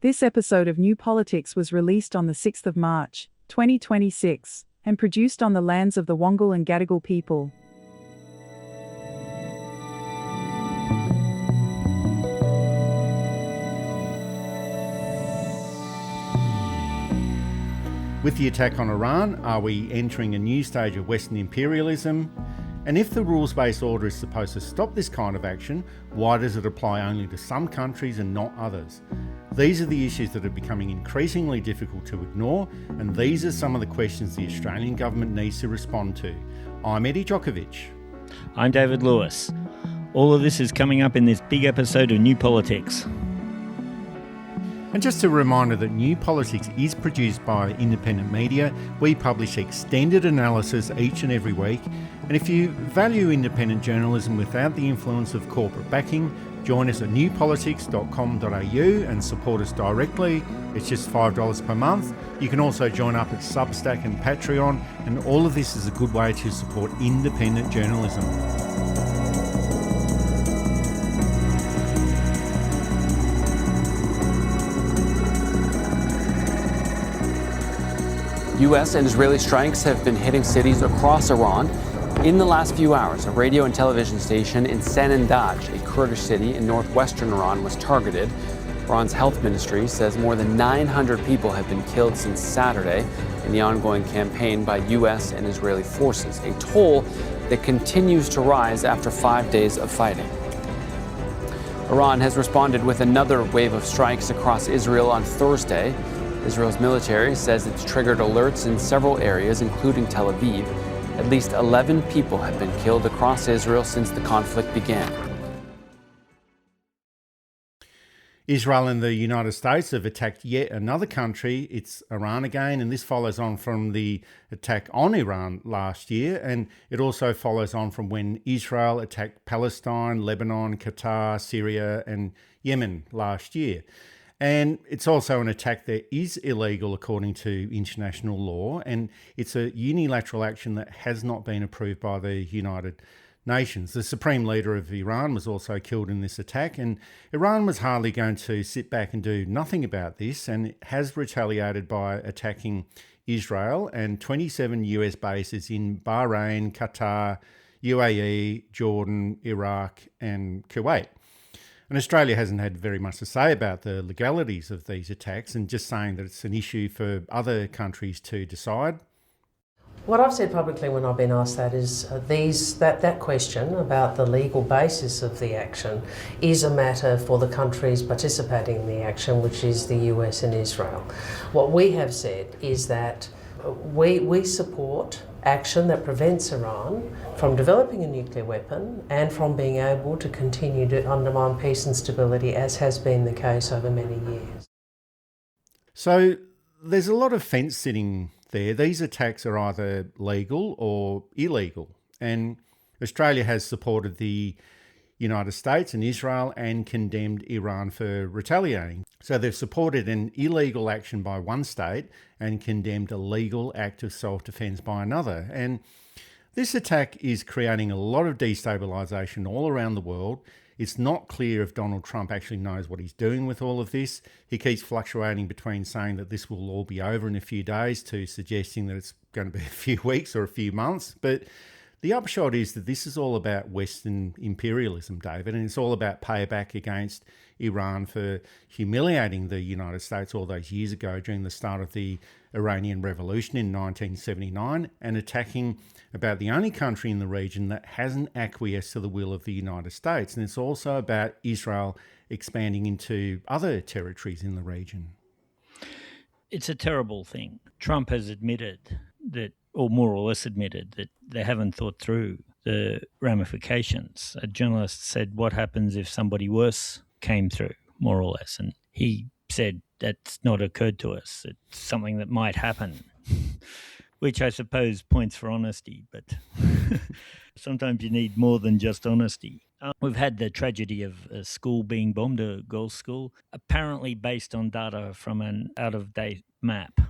This episode of New Politics was released on the 6th of March, 2026, and produced on the lands of the Wongal and Gadigal people. With the attack on Iran, are we entering a new stage of Western imperialism? And if the rules-based order is supposed to stop this kind of action, why does it apply only to some countries and not others? These are the issues that are becoming increasingly difficult to ignore, and these are some of the questions the Australian government needs to respond to. I'm Eddie Djokovic. I'm David Lewis. All of this is coming up in this big episode of New Politics. And just a reminder that New Politics is produced by independent media. We publish extended analysis each and every week. And if you value independent journalism without the influence of corporate backing, join us at newpolitics.com.au and support us directly. It's just $5 per month. You can also join up at Substack and Patreon, and all of this is a good way to support independent journalism. US and Israeli strikes have been hitting cities across Iran. In the last few hours, a radio and television station in Sanandaj, a Kurdish city in northwestern Iran, was targeted. Iran's health ministry says more than 900 people have been killed since Saturday in the ongoing campaign by US and Israeli forces, a toll that continues to rise after 5 days of fighting. Iran has responded with another wave of strikes across Israel on Thursday. Israel's military says it's triggered alerts in several areas, including Tel Aviv. At least 11 people have been killed across Israel since the conflict began. Israel and the United States have attacked yet another country. It's Iran again, and this follows on from the attack on Iran last year, and it also follows on from when Israel attacked Palestine, Lebanon, Qatar, Syria, and Yemen last year. And it's also an attack that is illegal according to international law, and it's a unilateral action that has not been approved by the United Nations. The supreme leader of Iran was also killed in this attack, and Iran was hardly going to sit back and do nothing about this, and it has retaliated by attacking Israel and 27 US bases in Bahrain, Qatar, UAE, Jordan, Iraq, and Kuwait. And Australia hasn't had very much to say about the legalities of these attacks, and just saying that it's an issue for other countries to decide. What I've said publicly when I've been asked that is that question about the legal basis of the action is a matter for the countries participating in the action, which is the US and Israel. What we have said is that we support action that prevents Iran from developing a nuclear weapon and from being able to continue to undermine peace and stability, as has been the case over many years. So there's a lot of fence sitting there. These attacks are either legal or illegal, and Australia has supported the United States and Israel and condemned Iran for retaliating. So they've supported an illegal action by one state and condemned a legal act of self-defense by another. And this attack is creating a lot of destabilisation all around the world. It's not clear if Donald Trump actually knows what he's doing with all of this. He keeps fluctuating between saying that this will all be over in a few days to suggesting that it's going to be a few weeks or a few months. But the upshot is that this is all about Western imperialism, David, and it's all about payback against Iran for humiliating the United States all those years ago during the start of the Iranian Revolution in 1979, and attacking about the only country in the region that hasn't acquiesced to the will of the United States. And it's also about Israel expanding into other territories in the region. It's a terrible thing. Trump has admitted that, or more or less admitted, that they haven't thought through the ramifications. A journalist said, what happens if somebody worse came through, more or less? And he said, that's not occurred to us. It's something that might happen, which I suppose points for honesty, but sometimes you need more than just honesty. We've had the tragedy of a school being bombed, a girls' school, apparently based on data from an out-of-date map.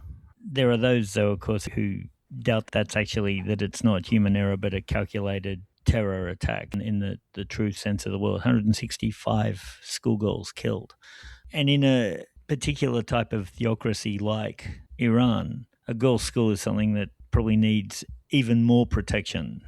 There are those, though, of course, who doubt that it's not human error, but a calculated terror attack in the true sense of the word. 165 schoolgirls killed. And in a particular type of theocracy like Iran, a girls' school is something that probably needs even more protection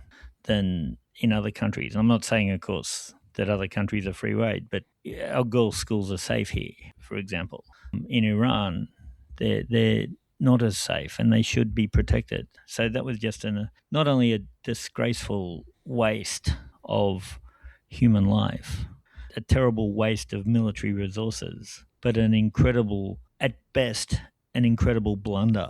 than in other countries. I'm not saying, of course, that other countries are free reign, but our girls' schools are safe here, for example. In Iran, they're not as safe and they should be protected. So that was just not only a disgraceful waste of human life, a terrible waste of military resources, but an incredible, at best, an incredible blunder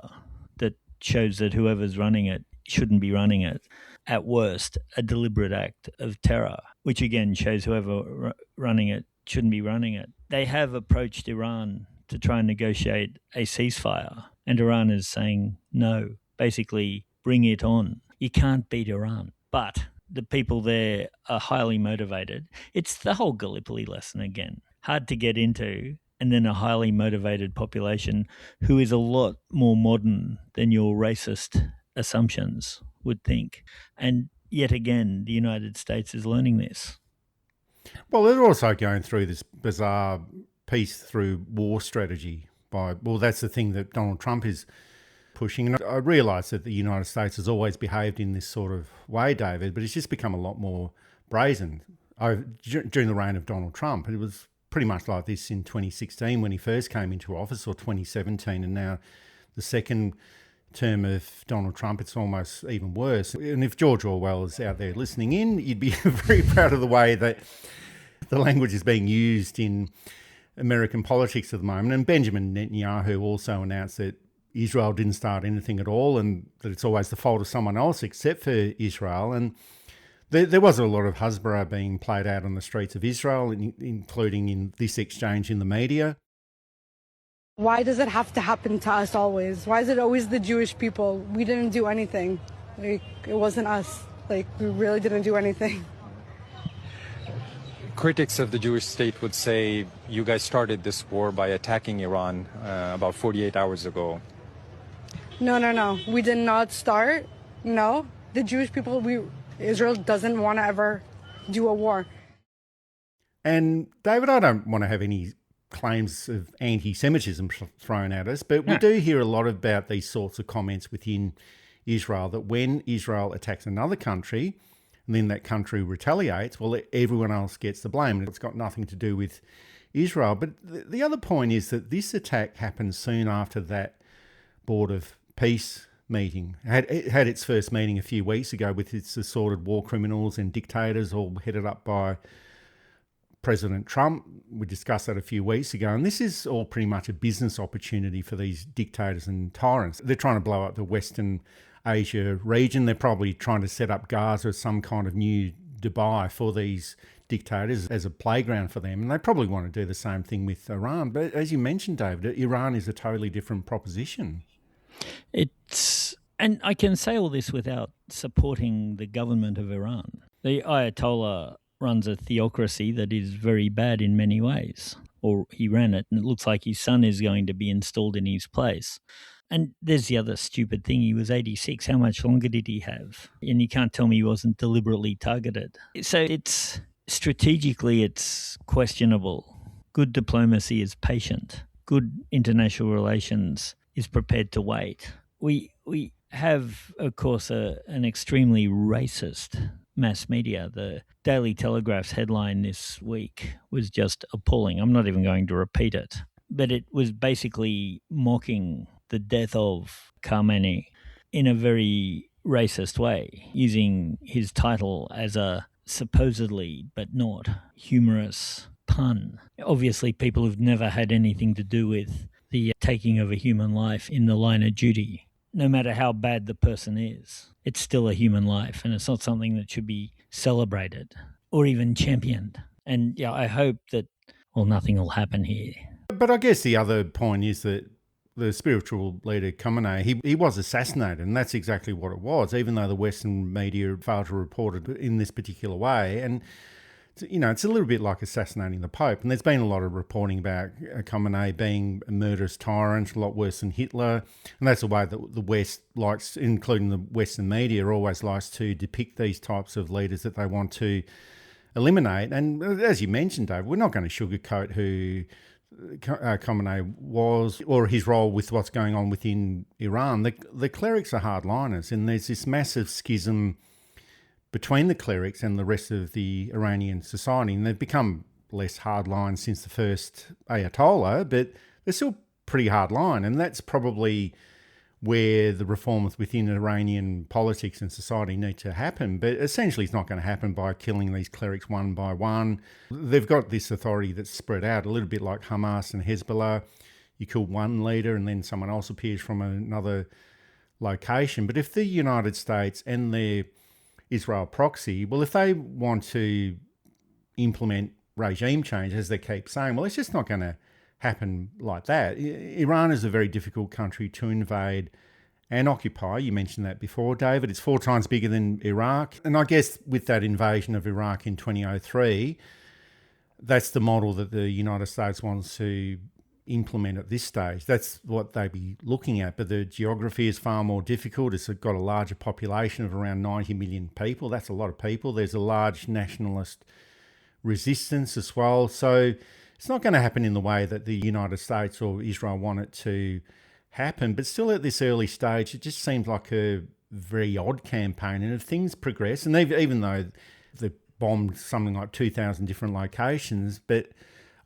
that shows that whoever's running it shouldn't be running it. At worst, a deliberate act of terror, which again shows whoever running it shouldn't be running it. They have approached Iran to try and negotiate a ceasefire, and Iran is saying no, basically bring it on. You can't beat Iran, but the people there are highly motivated. It's the whole Gallipoli lesson again. Hard to get into, and then a highly motivated population who is a lot more modern than your racist assumptions would think. And yet again, the United States is learning this. Well, they're also going through this bizarre peace through war strategy. That's the thing that Donald Trump is pushing. And I realise that the United States has always behaved in this sort of way, David, but it's just become a lot more brazen during the reign of Donald Trump. It was pretty much like this in 2016 when he first came into office, or 2017, and now the second term of Donald Trump, it's almost even worse. And if George Orwell is out there listening in, you'd be very proud of the way that the language is being used in American politics at the moment. And Benjamin Netanyahu also announced that Israel didn't start anything at all and that it's always the fault of someone else except for Israel. And there was a lot of husbara being played out on the streets of Israel, including in this exchange in the media. Why does it have to happen to us always? Why is it always the Jewish people? We didn't do anything. It wasn't us. We really didn't do anything. Critics of the Jewish state would say you guys started this war by attacking Iran about 48 hours ago. No. We did not start. No. The Jewish people, Israel doesn't want to ever do a war. And David, I don't want to have any claims of anti-Semitism thrown at us, but we do hear a lot about these sorts of comments within Israel, that when Israel attacks another country and then that country retaliates, well, everyone else gets the blame. It's got nothing to do with Israel. But the other point is that this attack happened soon after that Board of Peace meeting. It had its first meeting a few weeks ago with its assorted war criminals and dictators, all headed up by President Trump. We discussed that a few weeks ago, and this is all pretty much a business opportunity for these dictators and tyrants. They're trying to blow up the Western Asia region. They're probably trying to set up Gaza as some kind of new Dubai for these dictators as a playground for them, and they probably want to do the same thing with Iran. But as you mentioned, David, Iran is a totally different proposition. And I can say all this without supporting the government of Iran. The Ayatollah runs a theocracy that is very bad in many ways, or he ran it, and it looks like his son is going to be installed in his place. And there's the other stupid thing. He was 86. How much longer did he have? And you can't tell me he wasn't deliberately targeted. So it's strategically, it's questionable. Good diplomacy is patient. Good international relations is prepared to wait. We have, of course, an extremely racist mass media. The Daily Telegraph's headline this week was just appalling. I'm not even going to repeat it. But it was basically mocking the death of Khamenei in a very racist way, using his title as a supposedly, but not, humorous pun. Obviously, people who've never had anything to do with the taking of a human life in the line of duty, no matter how bad the person is, it's still a human life, and it's not something that should be celebrated or even championed. And yeah, I hope that, well, nothing will happen here. But I guess the other point is that the spiritual leader Khamenei, he was assassinated, and that's exactly what it was, even though the Western media failed to report it in this particular way. And, it's a little bit like assassinating the Pope. And there's been a lot of reporting about Khamenei being a murderous tyrant, a lot worse than Hitler. And that's the way that the West likes, including the Western media, always likes to depict these types of leaders that they want to eliminate. And as you mentioned, Dave, we're not going to sugarcoat who Khamenei was, or his role with what's going on within Iran, the clerics are hardliners, and there's this massive schism between the clerics and the rest of the Iranian society, and they've become less hardline since the first Ayatollah, but they're still pretty hardline, and that's probably where the reforms within Iranian politics and society need to happen. But essentially it's not going to happen by killing these clerics one by one. They've got this authority that's spread out, a little bit like Hamas and Hezbollah. You kill one leader and then someone else appears from another location. But if the United States and their Israel proxy, well, if they want to implement regime change, as they keep saying, well, it's just not going to happen like that. Iran is a very difficult country to invade and occupy. You mentioned that before, David. It's 4 times bigger than Iraq. And I guess with that invasion of Iraq in 2003, that's the model that the United States wants to implement at this stage. That's what they'd be looking at. But the geography is far more difficult. It's got a larger population of around 90 million people. That's a lot of people. There's a large nationalist resistance as well. So it's not going to happen in the way that the United States or Israel want it to happen. But still at this early stage, it just seems like a very odd campaign. And if things progress, and even though they've bombed something like 2,000 different locations, but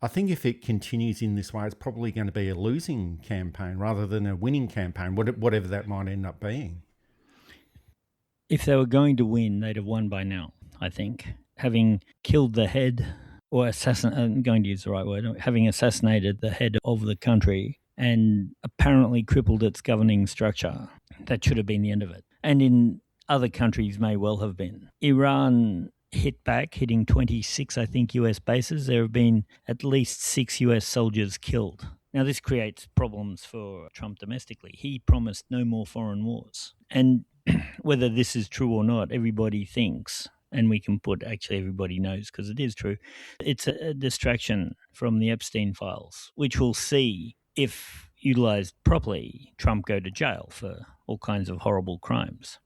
I think if it continues in this way, it's probably going to be a losing campaign rather than a winning campaign, whatever that might end up being. If they were going to win, they'd have won by now, I think. Having killed the head, or I'm going to use the right word, having assassinated the head of the country and apparently crippled its governing structure, that should have been the end of it. And in other countries may well have been. Iran hit back, hitting 26, I think, US bases. There have been at least 6 US soldiers killed. Now, this creates problems for Trump domestically. He promised no more foreign wars. And whether this is true or not, everybody thinks, and we can put actually everybody knows because it is true, it's a distraction from the Epstein files, which we'll see, if utilised properly, Trump go to jail for all kinds of horrible crimes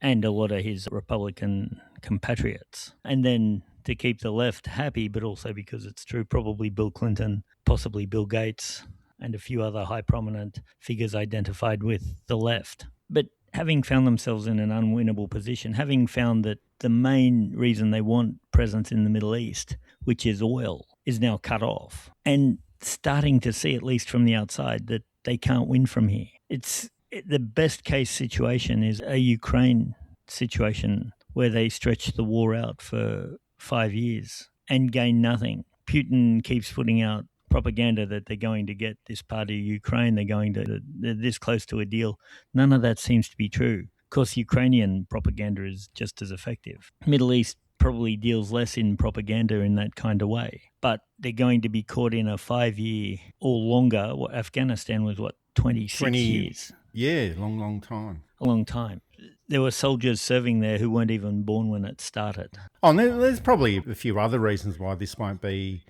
and a lot of his Republican compatriots. And then to keep the left happy, but also because it's true, probably Bill Clinton, possibly Bill Gates, and a few other high prominent figures identified with the left. But having found themselves in an unwinnable position, having found that the main reason they want presence in the Middle East, which is oil, is now cut off, and starting to see, at least from the outside, that they can't win from here. The best case situation is a Ukraine situation where they stretch the war out for 5 years and gain nothing. Putin keeps putting out propaganda that they're going to get this part of Ukraine, they're this close to a deal. None of that seems to be true. Of course, Ukrainian propaganda is just as effective. Middle East probably deals less in propaganda in that kind of way, but they're going to be caught in a 5-year or longer. Afghanistan was 26 years? Yeah, long time. A long time. There were soldiers serving there who weren't even born when it started. Oh, and there's probably a few other reasons why this won't be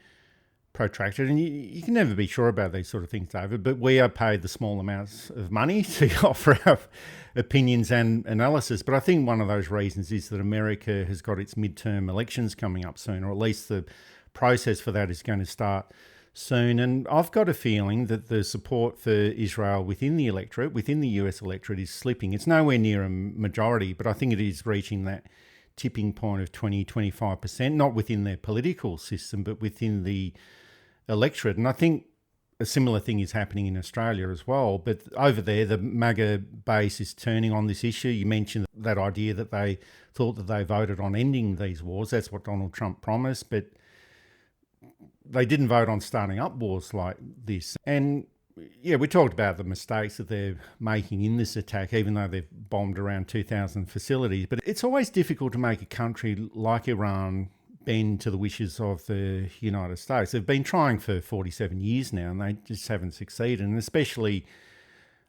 protracted, and you can never be sure about these sort of things, David, but we are paid the small amounts of money to offer our opinions and analysis. But I think one of those reasons is that America has got its midterm elections coming up soon, or at least the process for that is going to start soon. And I've got a feeling that the support for Israel within the electorate, within the US electorate, is slipping. It's nowhere near a majority, but I think it is reaching that tipping point of 20-25%, not within their political system, but within the electorate. And I think a similar thing is happening in Australia as well. But over there, the MAGA base is turning on this issue. You mentioned that idea that they thought that they voted on ending these wars. That's what Donald Trump promised, but they didn't vote on starting up wars like this. And yeah, we talked about the mistakes that they're making in this attack, even though they've bombed around 2,000 facilities. But it's always difficult to make a country like Iran bend to the wishes of the United States. They've been trying for 47 years now, and they just haven't succeeded. And especially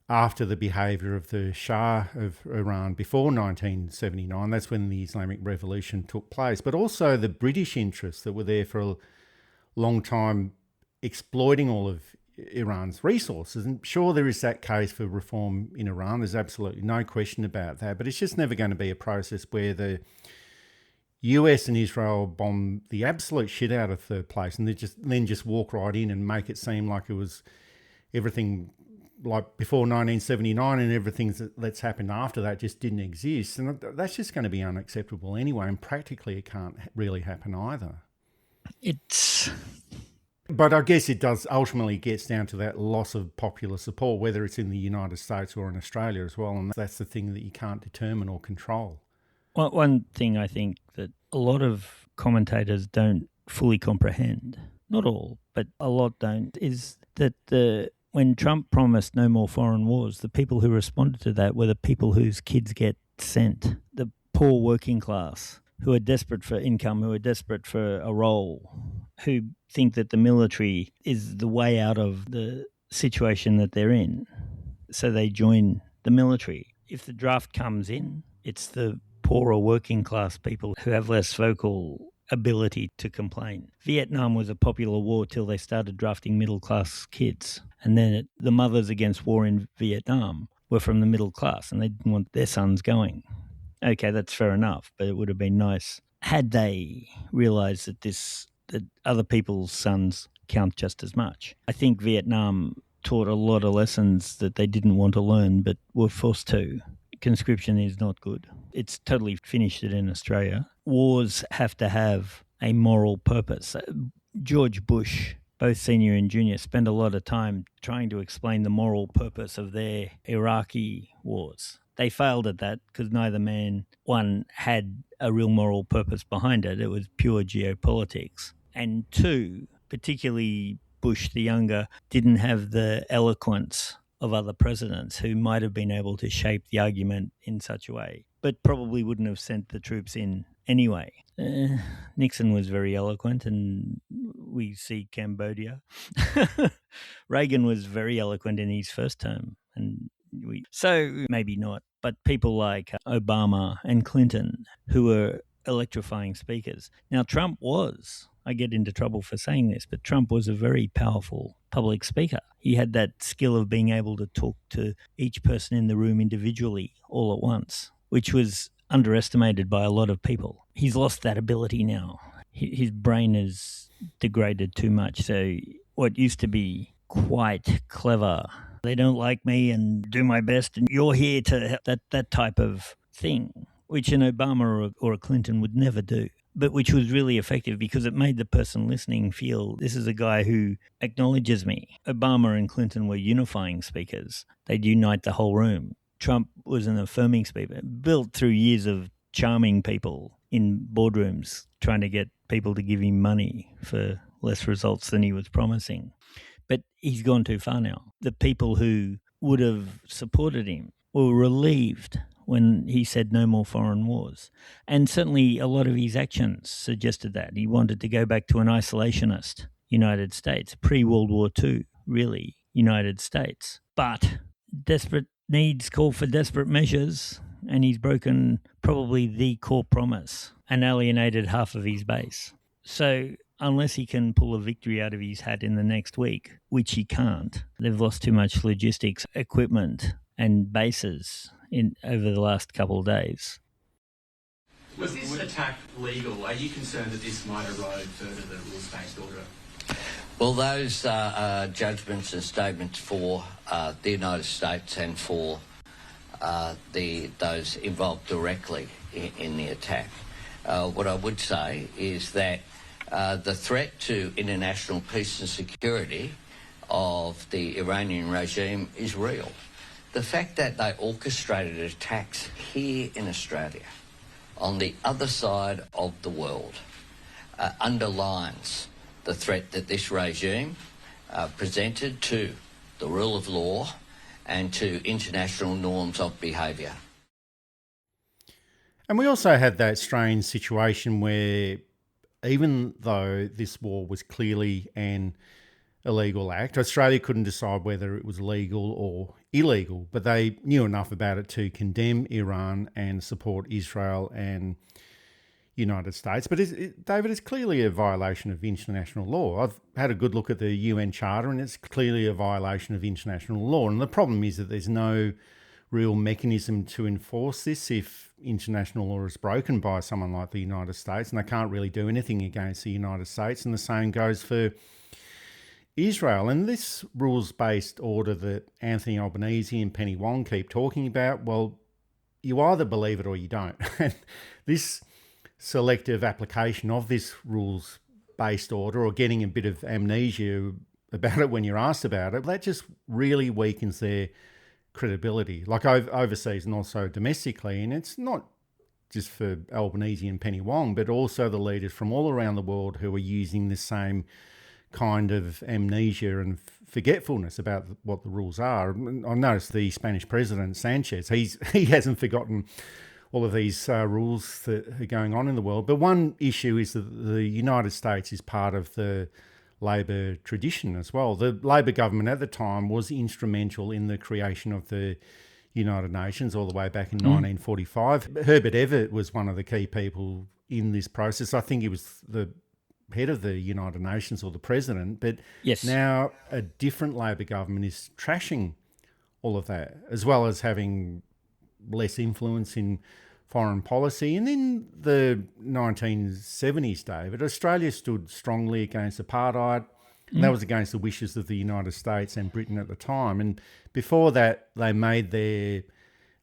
after the behaviour of the Shah of Iran before 1979, that's when the Islamic Revolution took place. But also the British interests that were there for a long time, exploiting all of Iran's resources. And sure, there is that case for reform in Iran. There's absolutely no question about that. But it's just never going to be a process where the US and Israel bombed the absolute shit out of third place, and they just walk right in and make it seem like it was everything like before 1979, and everything that's happened after that just didn't exist. And that's just going to be unacceptable anyway, and practically it can't really happen either. But I guess it does ultimately gets down to that loss of popular support, whether it's in the United States or in Australia as well, and that's the thing that you can't determine or control. Well, one thing I think that a lot of commentators don't fully comprehend, not all, but a lot don't, is that when Trump promised no more foreign wars, the people who responded to that were the people whose kids get sent, the poor working class, who are desperate for income, who are desperate for a role, who think that the military is the way out of the situation that they're in. So they join the military. If the draft comes in, it's the poorer working class people who have less vocal ability to complain. Vietnam was a popular war till they started drafting middle class kids. And then the mothers against war in Vietnam were from the middle class, and they didn't want their sons going. Okay, that's fair enough, but it would have been nice had they realised that other people's sons count just as much. I think Vietnam taught a lot of lessons that they didn't want to learn but were forced to. Conscription is not good. It's totally finished it in Australia. Wars have to have a moral purpose. George Bush, both senior and junior, spent a lot of time trying to explain the moral purpose of their Iraqi wars. They failed at that because neither man, one, had a real moral purpose behind it. It was pure geopolitics. And two, particularly Bush the younger, didn't have the eloquence of other presidents who might have been able to shape the argument in such a way, but probably wouldn't have sent the troops in anyway. Nixon was very eloquent, and we see Cambodia. Reagan was very eloquent in his first term, and so maybe not, but people like Obama and Clinton, who were electrifying speakers. Now, Trump was, I get into trouble for saying this, but Trump was a very powerful public speaker. He had that skill of being able to talk to each person in the room individually all at once, which was underestimated by a lot of people. He's lost that ability now. His brain is degraded too much. So what used to be quite clever, they don't like me and do my best and you're here to that type of thing, which an Obama or a Clinton would never do, but which was really effective because it made the person listening feel this is a guy who acknowledges me. Obama and Clinton were unifying speakers. They'd unite the whole room. Trump was an affirming speaker, built through years of charming people in boardrooms, trying to get people to give him money for less results than he was promising. But he's gone too far now. The people who would have supported him were relieved when he said no more foreign wars. And certainly a lot of his actions suggested that. He wanted to go back to an isolationist United States, pre-World War II, really, United States. But desperate needs call for desperate measures, and he's broken probably the core promise and alienated half of his base. So unless he can pull a victory out of his hat in the next week, which he can't, they've lost too much logistics, equipment and bases over the last couple of days. Was this attack legal? Are you concerned that this might erode further the rules-based order? Well, those are judgments and statements for the United States and for those involved directly in the attack. What I would say is that the threat to international peace and security of the Iranian regime is real. The fact that they orchestrated attacks here in Australia, on the other side of the world, underlines the threat that this regime presented to the rule of law and to international norms of behaviour. And we also had that strange situation where even though this war was clearly an illegal act, Australia couldn't decide whether it was legal or illegal, but they knew enough about it to condemn Iran and support Israel and United States. But David, it's clearly a violation of international law. I've had a good look at the UN Charter and it's clearly a violation of international law. And the problem is that there's no real mechanism to enforce this if international law is broken by someone like the United States, and they can't really do anything against the United States. And the same goes for Israel. And this rules-based order that Anthony Albanese and Penny Wong keep talking about, well, you either believe it or you don't. And this selective application of this rules-based order, or getting a bit of amnesia about it when you're asked about it, that just really weakens their credibility, like overseas and also domestically. And it's not just for Albanese and Penny Wong, but also the leaders from all around the world who are using the same kind of amnesia and forgetfulness about what the rules are. I noticed the Spanish president, Sanchez, he hasn't forgotten all of these rules that are going on in the world. But one issue is that the United States is part of the Labor tradition as well. The Labor government at the time was instrumental in the creation of the United Nations all the way back in 1945. Herbert Everett was one of the key people in this process. I think he was the head of the United Nations or the president, but yes, now a different Labor government is trashing all of that, as well as having less influence in foreign policy. And in the 1970s, David, Australia stood strongly against apartheid. And that was against the wishes of the United States and Britain at the time. And before that, they made their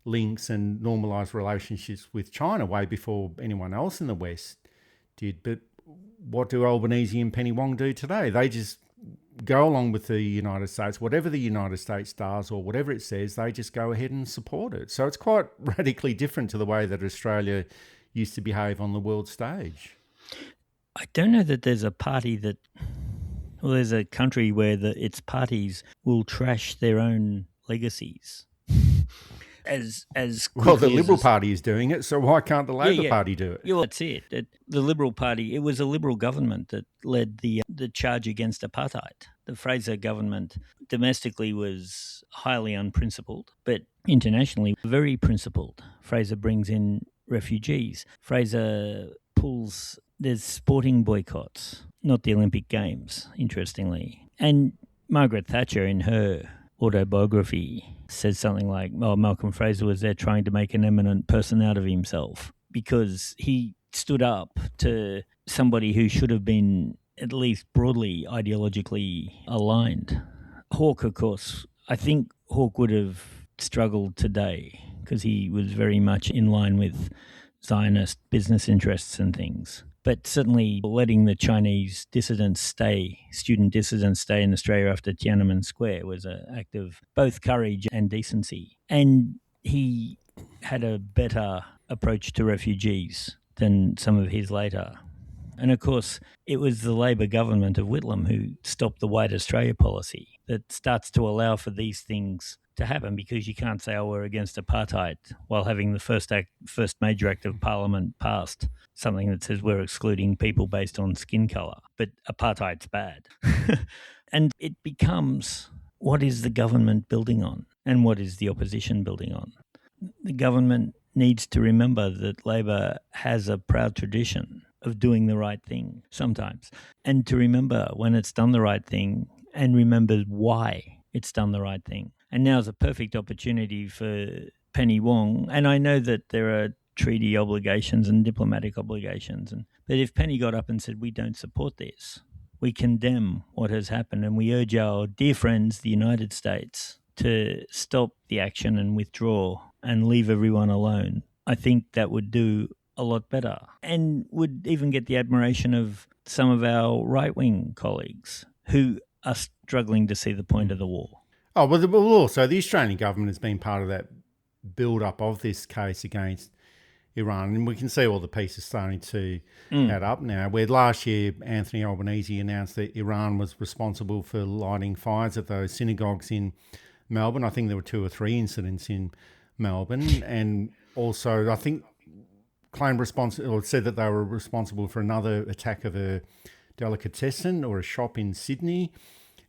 links and normalised relationships with China way before anyone else in the West did. But what do Albanese and Penny Wong do today? They just go along with the United States. Whatever the United States does or whatever it says, they just go ahead and support it. So it's quite radically different to the way that Australia used to behave on the world stage. I don't know that there's a party that, well, there's a country where its parties will trash their own legacies. As well, the Liberal Party is doing it, so why can't the Labor Party do it? Yeah, well, that's it. The Liberal Party, it was a Liberal government that led the charge against apartheid. The Fraser government domestically was highly unprincipled, but internationally very principled. Fraser brings in refugees. Fraser there's sporting boycotts, not the Olympic Games, interestingly. And Margaret Thatcher, in her autobiography, says something like, oh, Malcolm Fraser was there trying to make an eminent person out of himself because he stood up to somebody who should have been at least broadly ideologically aligned. Hawke, of course, I think Hawke would have struggled today because he was very much in line with Zionist business interests and things. But certainly letting the Chinese student dissidents stay in Australia after Tiananmen Square was an act of both courage and decency. And he had a better approach to refugees than some of his later. And of course, it was the Labor government of Whitlam who stopped the White Australia policy that starts to allow for these things to happen, because you can't say, oh, we're against apartheid while having the first major act of parliament passed something that says we're excluding people based on skin colour. But apartheid's bad. And it becomes, what is the government building on and what is the opposition building on? The government needs to remember that Labor has a proud tradition of doing the right thing sometimes, and to remember when it's done the right thing and remember why it's done the right thing. And now's a perfect opportunity for Penny Wong. And I know that there are treaty obligations and diplomatic obligations. But if Penny got up and said, we don't support this, we condemn what has happened, and we urge our dear friends, the United States, to stop the action and withdraw and leave everyone alone, I think that would do a lot better and would even get the admiration of some of our right-wing colleagues who are struggling to see the point of the war. Oh, well, also the Australian government has been part of that build-up of this case against Iran, and we can see all the pieces starting to add up now, where last year Anthony Albanese announced that Iran was responsible for lighting fires at those synagogues in Melbourne. I think there were 2 or 3 incidents in Melbourne, and also I think said that they were responsible for another attack of a delicatessen or a shop in Sydney.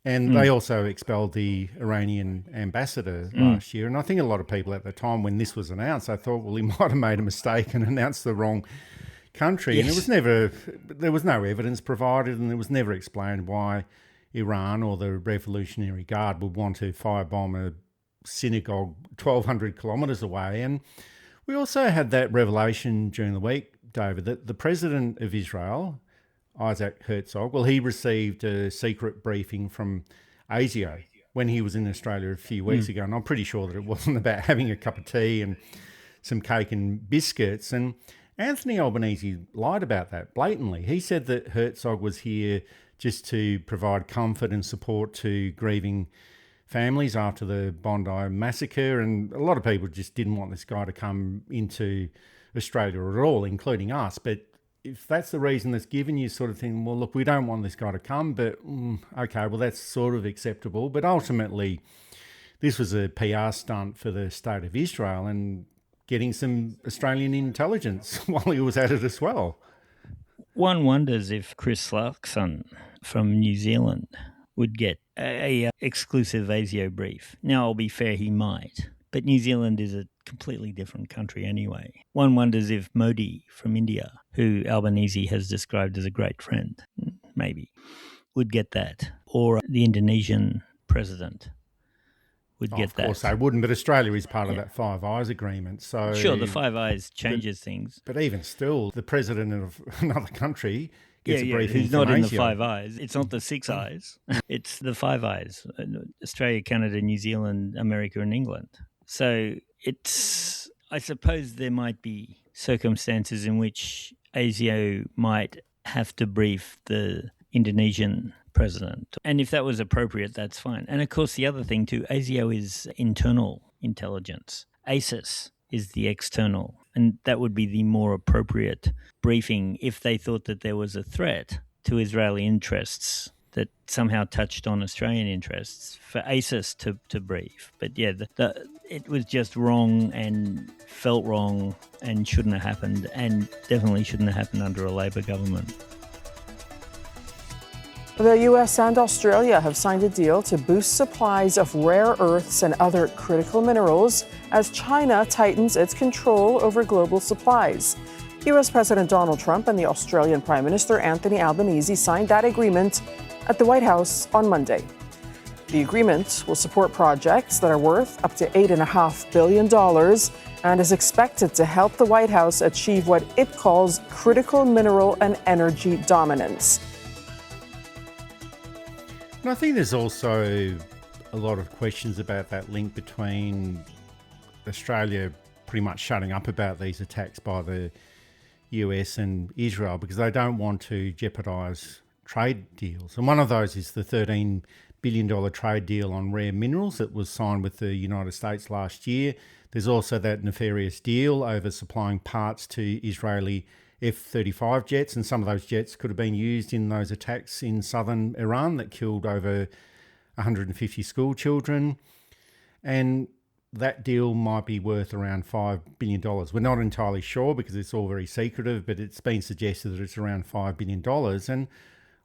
And they also expelled the Iranian ambassador last year. And I think a lot of people at the time when this was announced, I thought, well, he might have made a mistake and announced the wrong country. Yes. And there was no evidence provided, and it was never explained why Iran or the Revolutionary Guard would want to firebomb a synagogue 1,200 kilometres away. And we also had that revelation during the week, David, that the president of Israel, Isaac Herzog, well, he received a secret briefing from ASIO when he was in Australia a few weeks ago. And I'm pretty sure that it wasn't about having a cup of tea and some cake and biscuits. And Anthony Albanese lied about that blatantly. He said that Herzog was here just to provide comfort and support to grieving families after the Bondi massacre. And a lot of people just didn't want this guy to come into Australia at all, including us. But if that's the reason that's given, you sort of think, well, look, we don't want this guy to come, but okay, well, that's sort of acceptable. But ultimately, this was a PR stunt for the state of Israel and getting some Australian intelligence while he was at it as well. One wonders if Chris Luxon from New Zealand would get a exclusive ASIO brief. Now, I'll be fair, he might. But New Zealand is a completely different country anyway. One wonders if Modi from India, who Albanese has described as a great friend, maybe, would get that. Or the Indonesian president would get that. Of course they wouldn't, but Australia is part of that Five Eyes agreement. So sure, the Five Eyes changes things. But even still, the president of another country gets a briefing who's not from in the ASIO. Five Eyes. It's not the Six Eyes. It's the Five Eyes. Australia, Canada, New Zealand, America and England. So it's, I suppose there might be circumstances in which ASIO might have to brief the Indonesian president. And if that was appropriate, that's fine. And of course, the other thing too, ASIO is internal intelligence. ASIS is the external. And that would be the more appropriate briefing if they thought that there was a threat to Israeli interests that somehow touched on Australian interests, for ASIS to brief. But yeah, it was just wrong and felt wrong and shouldn't have happened, and definitely shouldn't have happened under a Labor government. The US and Australia have signed a deal to boost supplies of rare earths and other critical minerals as China tightens its control over global supplies. US President Donald Trump and the Australian Prime Minister Anthony Albanese signed that agreement at the White House on Monday. The agreement will support projects that are worth up to $8.5 billion and is expected to help the White House achieve what it calls critical mineral and energy dominance. And I think there's also a lot of questions about that link between Australia pretty much shutting up about these attacks by the US and Israel because they don't want to jeopardise trade deals. And one of those is the $13 billion trade deal on rare minerals that was signed with the United States last year. There's also that nefarious deal over supplying parts to Israeli F-35 jets, and some of those jets could have been used in those attacks in southern Iran that killed over 150 school children. And that deal might be worth around $5 billion. We're not entirely sure because it's all very secretive, but it's been suggested that it's around $5 billion. And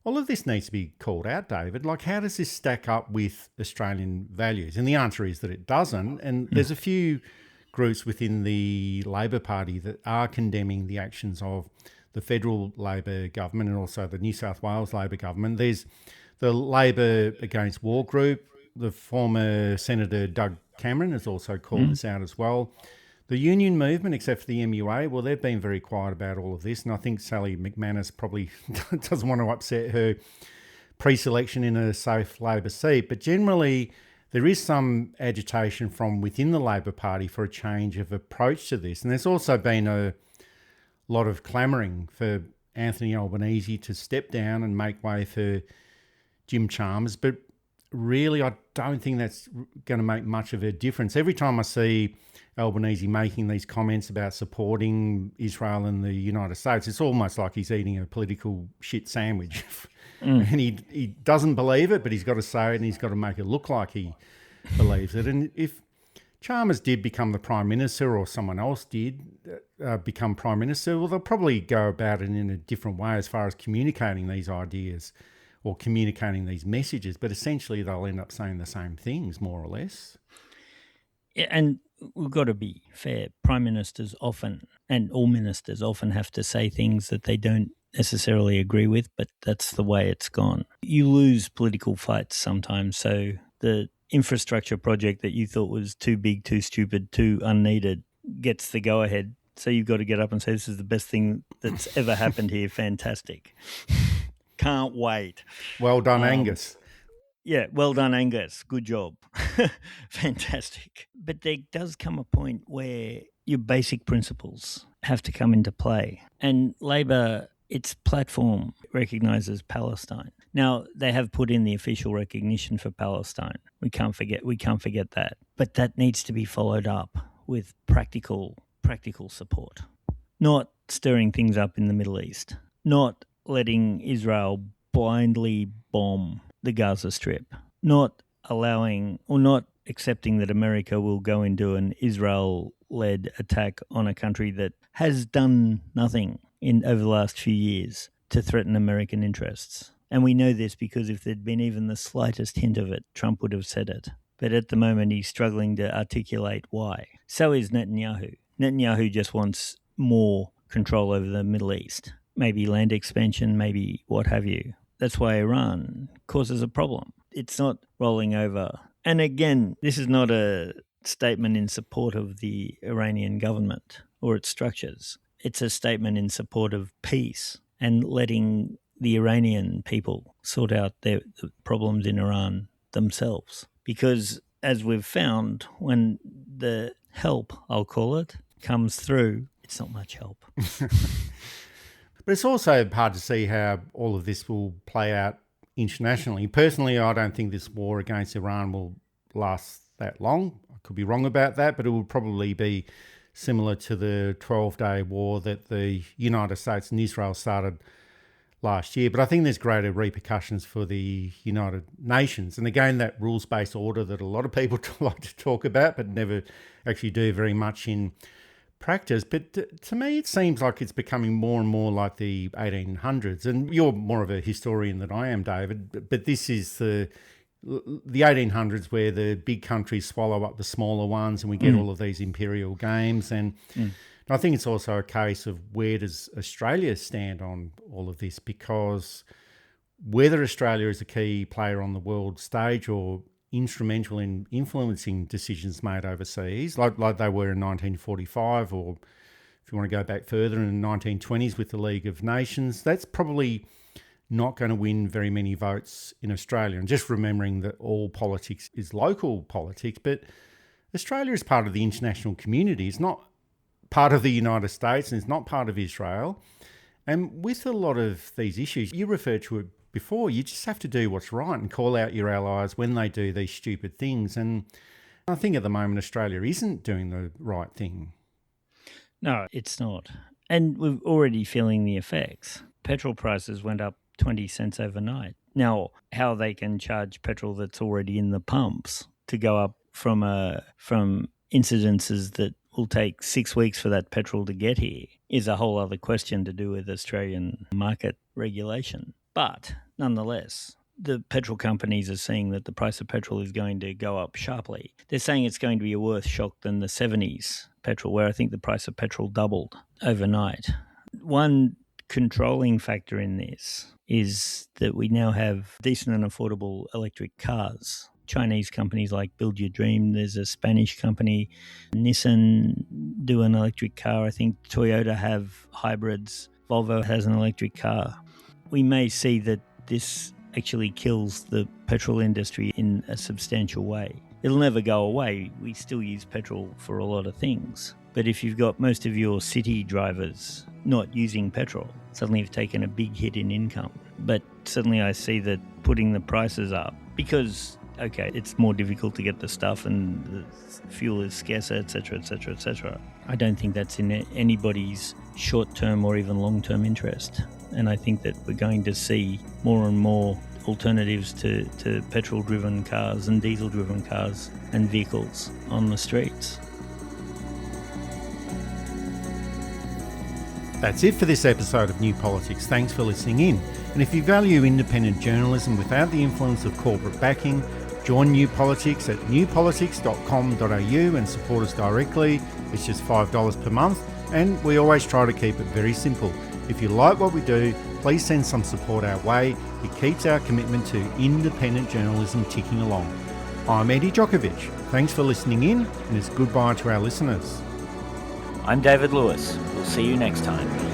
all of this needs to be called out, David. Like, how does this stack up with Australian values? And the answer is that it doesn't. And there's a few groups within the Labor Party that are condemning the actions of the federal Labor government and also the New South Wales Labor government. There's the Labor Against War group. The former Senator Doug Cameron has also called this out as well. The union movement, except for the MUA, well, they've been very quiet about all of this. And I think Sally McManus probably doesn't want to upset her pre-selection in a safe Labor seat. But generally, there is some agitation from within the Labor Party for a change of approach to this. And there's also been a lot of clamouring for Anthony Albanese to step down and make way for Jim Chalmers. But really, I don't think that's going to make much of a difference. Every time I see Albanese making these comments about supporting Israel and the United States, it's almost like he's eating a political shit sandwich. And he doesn't believe it, but he's got to say it and he's got to make it look like he believes it. And if Chalmers did become the Prime Minister or someone else did become Prime Minister, well, they'll probably go about it in a different way as far as communicating these ideas or communicating these messages. But essentially, they'll end up saying the same things, more or less. Yeah, and we've got to be fair. Prime Ministers often, and all ministers often, have to say things that they don't necessarily agree with, but that's the way it's gone. You lose political fights sometimes, so the infrastructure project that you thought was too big, too stupid, too unneeded gets the go-ahead. So you've got to get up and say, this is the best thing that's ever happened here. Fantastic. Can't wait. Well done, Angus. Yeah, well done, Angus. Good job. Fantastic. But there does come a point where your basic principles have to come into play. And Labor, its platform recognises Palestine. Now, they have put in the official recognition for Palestine. We can't forget that. But that needs to be followed up with practical support. Not stirring things up in the Middle East. Not letting Israel blindly bomb the Gaza Strip. Not allowing or not accepting that America will go into an Israel-led attack on a country that has done nothing over the last few years to threaten American interests. And we know this because if there'd been even the slightest hint of it, Trump would have said it. But at the moment, he's struggling to articulate why. So is Netanyahu. Netanyahu just wants more control over the Middle East. Maybe land expansion, maybe what have you. That's why Iran causes a problem. It's not rolling over. And again, this is not a statement in support of the Iranian government or its structures. It's a statement in support of peace and letting the Iranian people sort out the problems in Iran themselves. Because as we've found, when the help, I'll call it, comes through, it's not much help. But it's also hard to see how all of this will play out internationally. Personally, I don't think this war against Iran will last that long. I could be wrong about that, but it will probably be similar to the 12-day war that the United States and Israel started last year. But I think there's greater repercussions for the United Nations. And again, that rules-based order that a lot of people like to talk about but never actually do very much in practice. But to me, it seems like it's becoming more and more like the 1800s. And you're more of a historian than I am, David, but this is the 1800s where the big countries swallow up the smaller ones and we get all of these imperial games. And I think it's also a case of where does Australia stand on all of this, because whether Australia is a key player on the world stage or instrumental in influencing decisions made overseas, like they were in 1945, or if you want to go back further in the 1920s with the League of Nations, that's probably not going to win very many votes in Australia. And just remembering that all politics is local politics, but Australia is part of the international community. It's not part of the United States and it's not part of Israel. And with a lot of these issues, you referred to it before, you just have to do what's right and call out your allies when they do these stupid things. And I think at the moment Australia isn't doing the right thing. No, it's not. And we're already feeling the effects. Petrol prices went up 20 cents overnight. Now, how they can charge petrol that's already in the pumps to go up from incidences that will take 6 weeks for that petrol to get here is a whole other question to do with Australian market regulation. But nonetheless, the petrol companies are seeing that the price of petrol is going to go up sharply. They're saying it's going to be a worse shock than the 70s petrol, where I think the price of petrol doubled overnight. One controlling factor in this is that we now have decent and affordable electric cars. Chinese companies like Build Your Dream, there's a Spanish company, Nissan do an electric car, I think Toyota have hybrids, Volvo has an electric car. We may see that this actually kills the petrol industry in a substantial way. It'll never go away. We still use petrol for a lot of things. But if you've got most of your city drivers not using petrol, suddenly you've taken a big hit in income. But suddenly I see that putting the prices up, because, okay, it's more difficult to get the stuff and the fuel is scarcer, etc., etc., etc. I don't think that's in anybody's short-term or even long-term interest. And I think that we're going to see more and more alternatives to petrol-driven cars and diesel-driven cars and vehicles on the streets. That's it for this episode of New Politics. Thanks for listening in. And if you value independent journalism without the influence of corporate backing, join New Politics at newpolitics.com.au and support us directly. It's just $5 per month, and we always try to keep it very simple. If you like what we do, please send some support our way. It keeps our commitment to independent journalism ticking along. I'm Eddie Djokovic. Thanks for listening in, and it's goodbye to our listeners. I'm David Lewis. We'll see you next time.